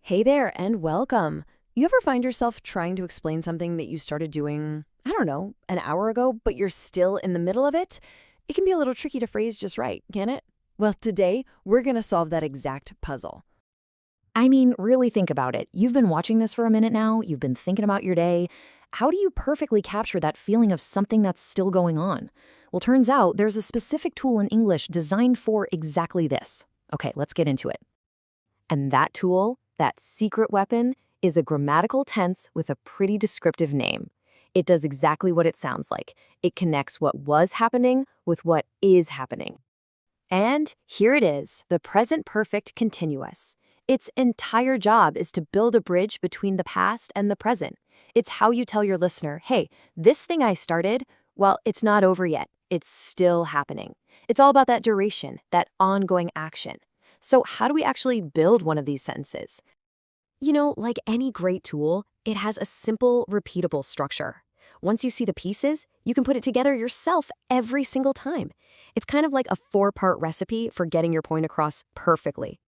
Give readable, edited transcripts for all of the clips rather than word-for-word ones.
Hey there, and welcome. You ever find yourself trying to explain something that you started doing, I don't know, an hour ago, but you're still in the middle of it? It can be a little tricky to phrase just right, can't it? Well, today, we're going to solve that exact puzzle. I mean, really think about it. You've been watching this for a minute now, you've been thinking about your day. How do you perfectly capture that feeling of something that's still going on? Well, turns out there's a specific tool in English designed for exactly this. Okay, let's get into it. And that tool, that secret weapon, is a grammatical tense with a pretty descriptive name. It does exactly what it sounds like. It connects what was happening with what is happening. And here it is, the present perfect continuous. Its entire job is to build a bridge between the past and the present. It's how you tell your listener, hey, this thing I started, well, it's not over yet. It's still happening. It's all about that duration, that ongoing action. So how do we actually build one of these sentences? Like any great tool, it has a simple, repeatable structure. Once you see the pieces, you can put it together yourself every single time. It's kind of like a four-part recipe for getting your point across perfectly.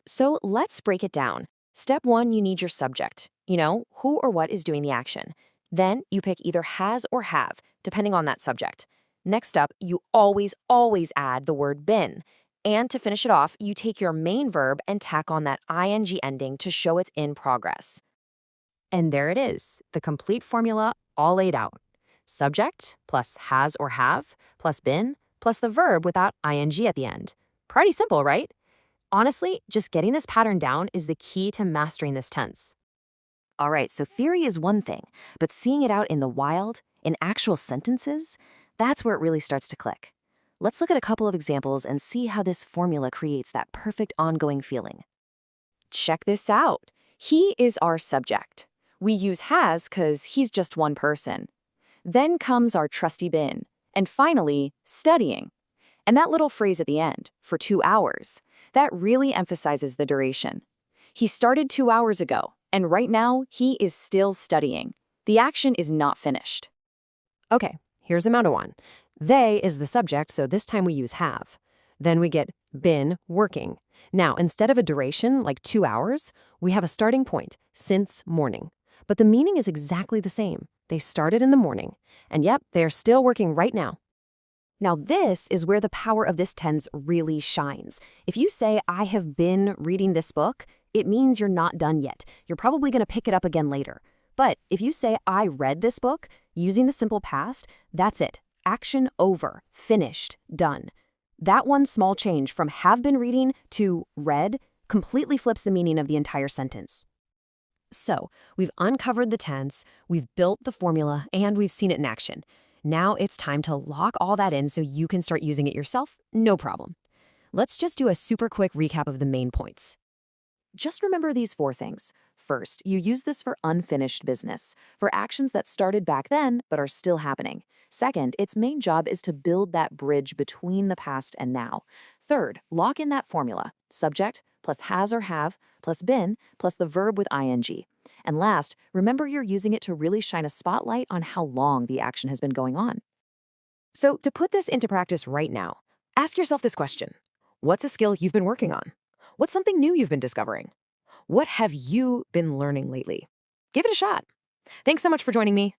So let's break it down. Step one, you need your subject. Who or what is doing the action. Then you pick either has or have, depending on that subject. Next up, you always add the word been. And to finish it off, you take your main verb and tack on that ing ending to show it's in progress. And there it is, the complete formula all laid out. Subject plus has or have plus been plus the verb without ing at the end. Pretty simple, right? Honestly, just getting this pattern down is the key to mastering this tense. All right, so theory is one thing, but seeing it out in the wild, in actual sentences, that's where it really starts to click. Let's look at a couple of examples and see how this formula creates that perfect ongoing feeling. Check this out. He is our subject. We use has because he's just one person. Then comes our trusty been. And finally, studying. And that little phrase at the end, for 2 hours, that really emphasizes the duration. He started 2 hours ago, and right now, he is still studying. The action is not finished. Okay, here's another one. They is the subject, so this time we use have. Then we get been working. Now, instead of a duration, like 2 hours, we have a starting point, since morning. But the meaning is exactly the same. They started in the morning, and yep, they are still working right now. Now, this is where the power of this tense really shines. If you say, I have been reading this book, it means you're not done yet. You're probably going to pick it up again later. But if you say, I read this book, using the simple past, that's it. Action over, finished, done. That one small change from have been reading to read completely flips the meaning of the entire sentence. So, we've uncovered the tense, we've built the formula, and we've seen it in action. Now it's time to lock all that in so you can start using it yourself, no problem. Let's just do a super quick recap of the main points. Just remember these 4 things. First, you use this for unfinished business, for actions that started back then but are still happening. Second, its main job is to build that bridge between the past and now. Third, lock in that formula, subject plus has or have plus been plus the verb with ing. And last, remember you're using it to really shine a spotlight on how long the action has been going on. So to put this into practice right now, ask yourself this question. What's a skill you've been working on? What's something new you've been discovering? What have you been learning lately? Give it a shot. Thanks so much for joining me.